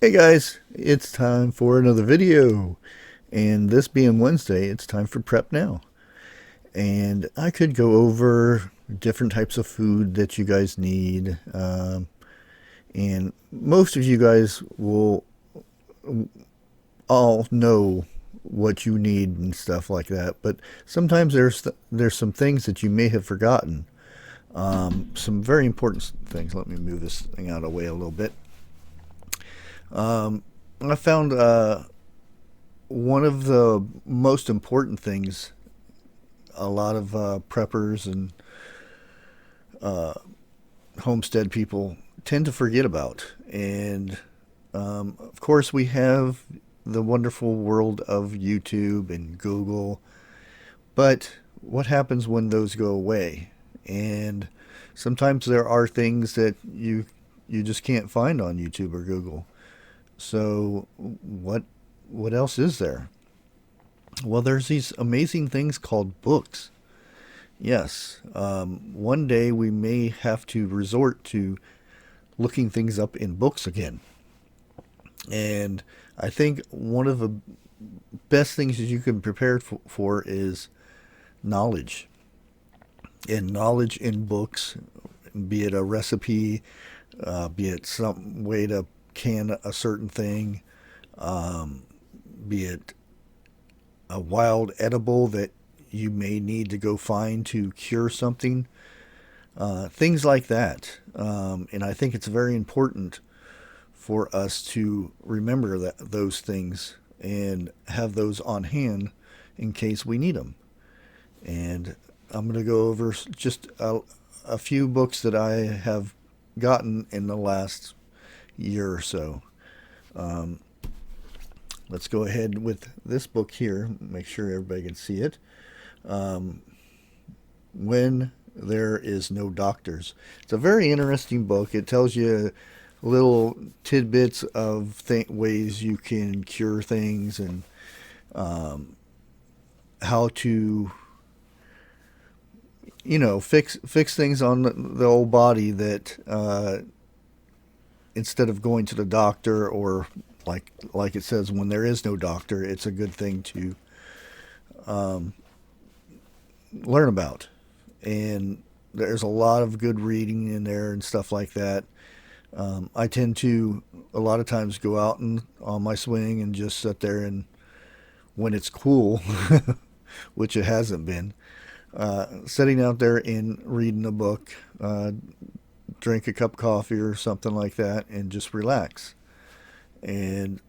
Hey guys, it's time for another video. And this being Wednesday, it's time for Prep Now. And I could go over different types of food that you guys need. And most of you guys will all know what you need and stuff like that. But sometimes there's some things that you may have forgotten. Some very important things. Let me move this thing out of the way a little bit. I found one of the most important things a lot of preppers and homestead people tend to forget about. And of course, we have the wonderful world of YouTube and Google. But what happens when those go away? And sometimes there are things that you just can't find on YouTube or Google. So what else is there? Well, there's these amazing things called books. Yes, one day we may have to resort to looking things up in books again. And I think one of the best things that you can prepare for is knowledge. And knowledge in books, be it a recipe, be it some way to can a certain thing, be it a wild edible that you may need to go find to cure something, things like that. And I think it's very important for us to remember those things and have those on hand in case we need them. And I'm going to go over just a few books that I have gotten in the last year or so. Um, let's go ahead with this book here. Make sure everybody can see it. Um, when There Is No Doctors. It's a very interesting book. It tells you little tidbits of ways you can cure things and how to fix things on the old body that instead of going to the doctor, or like it says, when there is no doctor, it's a good thing to learn about. And there's a lot of good reading in there and stuff like that. I tend to a lot of times go out and on my swing and just sit there, and when it's cool, which it hasn't been, sitting out there and reading a book, drink a cup of coffee or something like that, and just relax. And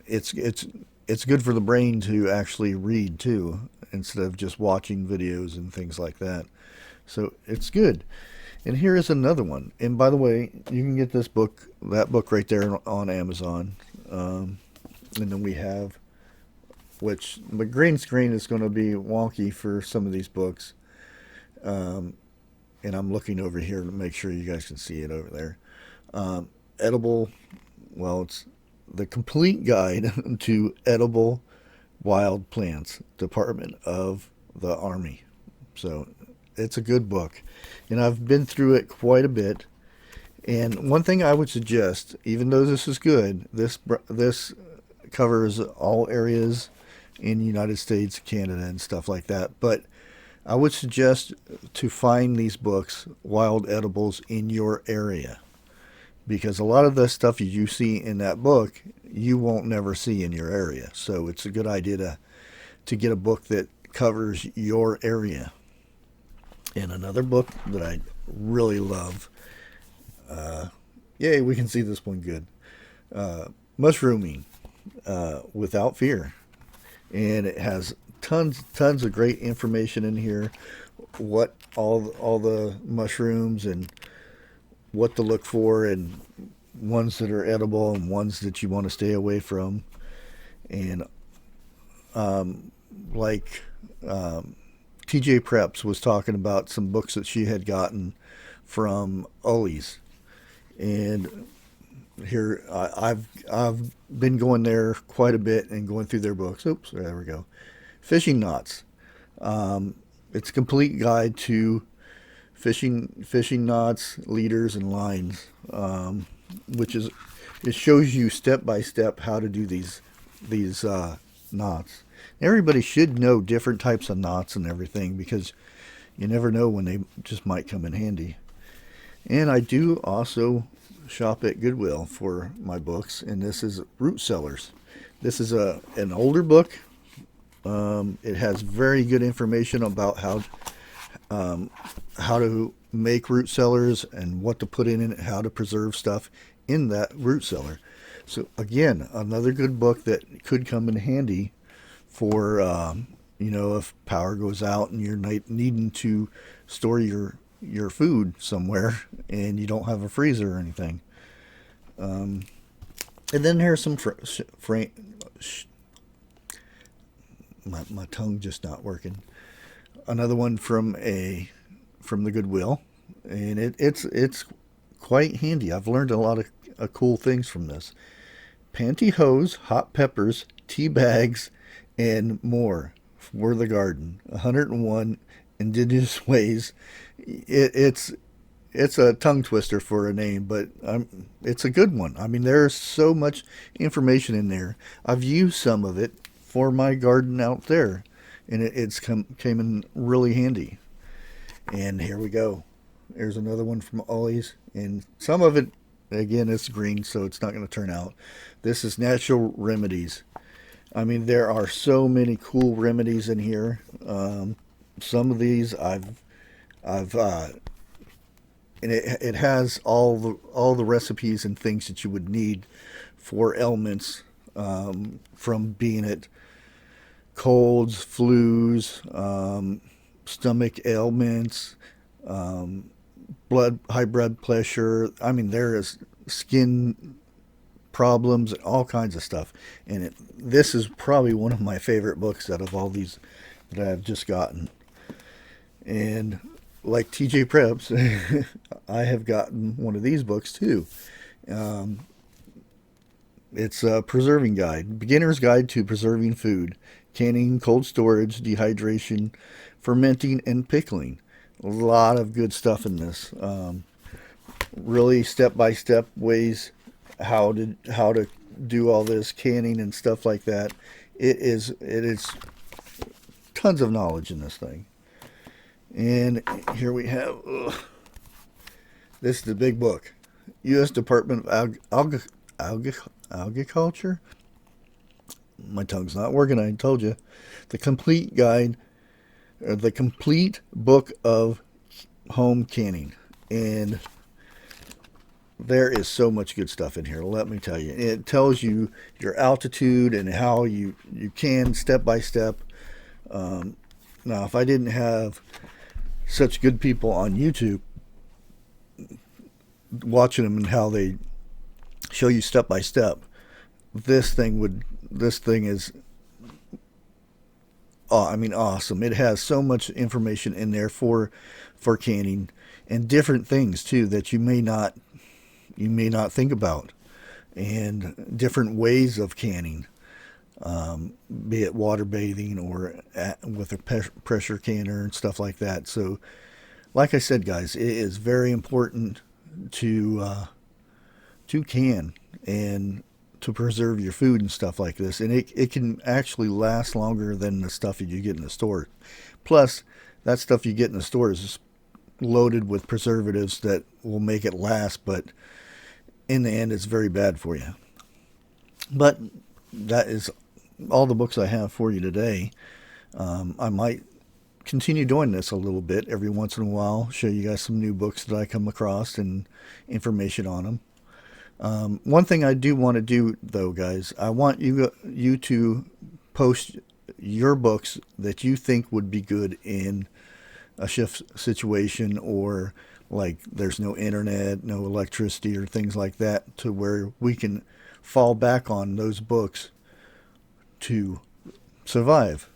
it's good for the brain to actually read too, instead of just watching videos and things like that. So it's good. And here is another one. And by the way, you can get that book right there on Amazon. And then we have, which the green screen is going to be wonky for some of these books. Um, and I'm looking over here to make sure you guys can see it over there. Edible, well, it's the complete guide to edible wild plants, Department of the Army. So it's a good book, and I've been through it quite a bit. And one thing I would suggest, even though this is good, this covers all areas in the United States, Canada, and stuff like that. But I would suggest to find these books, wild edibles, in your area, because a lot of the stuff you see in that book you won't never see in your area. So it's a good idea to get a book that covers your area. And another book that I really love, yay, we can see this one good. Mushrooming Without Fear, and it has tons of great information in here. What all the mushrooms and what to look for, and ones that are edible and ones that you want to stay away from. And like TJ Preps was talking about some books that she had gotten from Ollie's, and here I've been going there quite a bit and going through their books. Oops, there we go. Fishing knots. It's a complete guide to fishing knots, leaders, and lines, which is It shows you step by step how to do these knots. Everybody should know different types of knots and everything because you never know when they just might come in handy. And I do also shop at Goodwill for my books, and this is Root Cellars. This is an older book. It has very good information about how to make root cellars and what to put in it, how to preserve stuff in that root cellar. So again, another good book that could come in handy for if power goes out and you're needing to store your food somewhere and you don't have a freezer or anything. And then here's some my tongue just not working. Another one from the Goodwill, and it's quite handy. I've learned a lot of cool things from this. Pantyhose, hot peppers, tea bags, and more for the garden. 101 indigenous ways. It's a tongue twister for a name, but it's a good one. I mean, there's so much information in there. I've used some of it for my garden out there, and came in really handy. And here we go. There's another one from Ollie's, and some of it, again, it's green, so it's not going to turn out. This is Natural Remedies. I mean, there are so many cool remedies in here. Some of these and it has all the recipes and things that you would need for ailments, from being it colds, flus, stomach ailments, high blood pressure. I mean, there is skin problems and all kinds of stuff. And this is probably one of my favorite books out of all these that I've just gotten. And like TJ Preps, I have gotten one of these books too. It's a preserving guide, beginner's guide to preserving food, canning, cold storage, dehydration, fermenting, and pickling. A lot of good stuff in this. Really step by step ways how to do all this canning and stuff like that. It is tons of knowledge in this thing. And here we have this is the big book, U.S. Department of Agriculture. My tongue's not working. I told you, the complete guide, or the complete book of home canning, and there is so much good stuff in here. Let me tell you, it tells you your altitude and how you can step by step. Now, if I didn't have such good people on YouTube watching them and how they show you step by step, this thing is awesome. It has so much information in there for canning and different things too that you may not think about, and different ways of canning, be it water bathing or with a pressure canner and stuff like that. So, like I said, guys, it is very important to can and to preserve your food and stuff like this, and it can actually last longer than the stuff that you get in the store. Plus, that stuff you get in the store is loaded with preservatives that will make it last, but in the end, it's very bad for you. But that is all the books I have for you today. I might continue doing this a little bit every once in a while, show you guys some new books that I come across and information on them. One thing I do want to do, though, guys, I want you to post your books that you think would be good in a shift situation, or like there's no internet, no electricity, or things like that, to where we can fall back on those books to survive.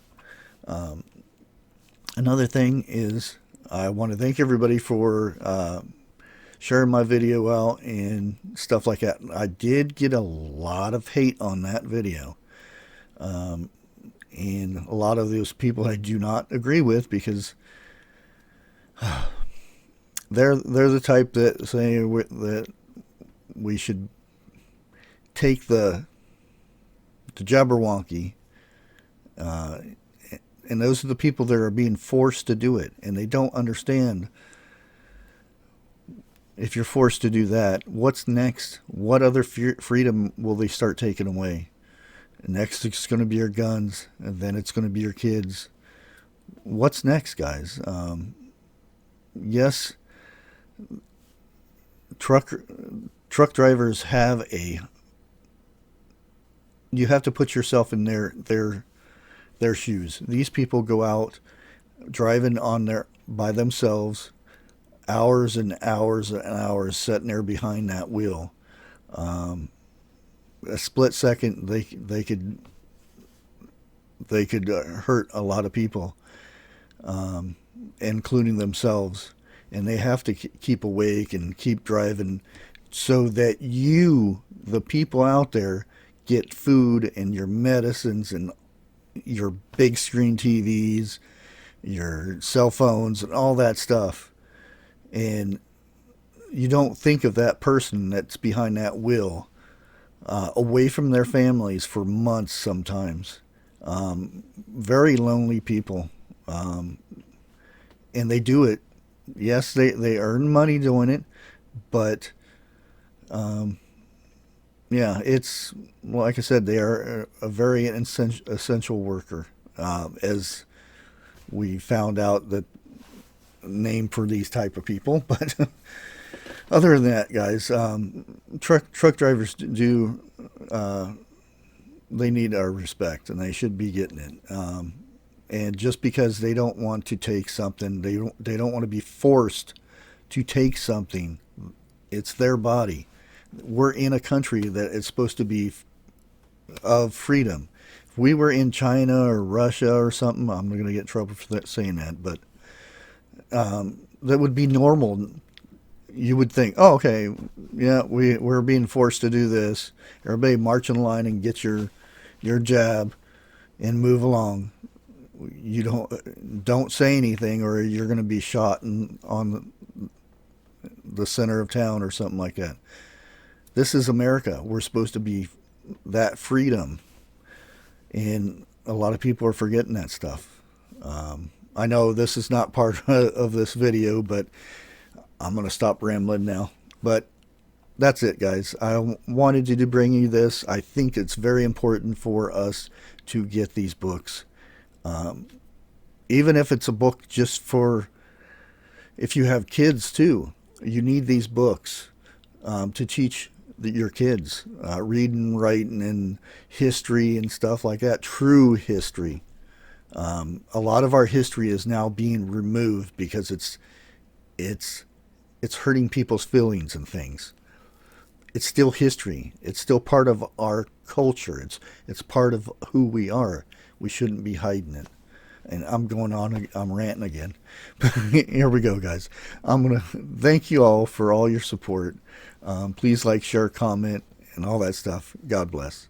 Another thing is, I want to thank everybody for sharing my video out and stuff like that. I did get a lot of hate on that video. And a lot of those people I do not agree with, because they're the type that say that we should take the Jabberwocky, uh, and those are the people that are being forced to do it, and they don't understand. If you're forced to do that, what's next? What other freedom will they start taking away? Next, it's going to be your guns, and then it's going to be your kids. What's next, guys? Yes, truck truck drivers have a. You have to put yourself in their shoes. These people go out driving on their by themselves, hours and hours and hours sitting there behind that wheel. Um, a split second, they could hurt a lot of people, um, including themselves. And they have to keep awake and keep driving so that you, the people out there, get food and your medicines and your big screen TVs, your cell phones, and all that stuff. And you don't think of that person that's behind that wheel, away from their families for months sometimes. Very lonely people. Um, and they do it. Yes, they earn money doing it, but um, yeah, it's, like I said, they are a very essential worker, as we found out that name for these type of people. But other than that, guys, truck drivers do, uh, they need our respect, and they should be getting it. And just because they don't want to take something, they don't want to be forced to take something. It's their body. We're in a country that is supposed to be of freedom. If we were in China or Russia or something, I'm not going to get in trouble for that, saying that, but that would be normal. You would think, oh, okay, yeah, we're being forced to do this. Everybody march in line and get your jab and move along. You don't say anything, or you're going to be shot on the center of town or something like that. This is America. We're supposed to be that freedom, and a lot of people are forgetting that stuff. I know this is not part of this video, but I'm going to stop rambling now. But that's it, guys. I wanted to bring you this. I think it's very important for us to get these books. Um, Even if it's a book just for, if you have kids too, you need these books, to teach your kids, reading, writing, and history and stuff like that. True history. A lot of our history is now being removed because it's it's hurting people's feelings and things. It's still history. It's still part of our culture. It's part of who we are. We shouldn't be hiding it. And I'm going on. I'm ranting again. Here we go, guys. I'm gonna thank you all for all your support. Please like, share, comment, and all that stuff. God bless.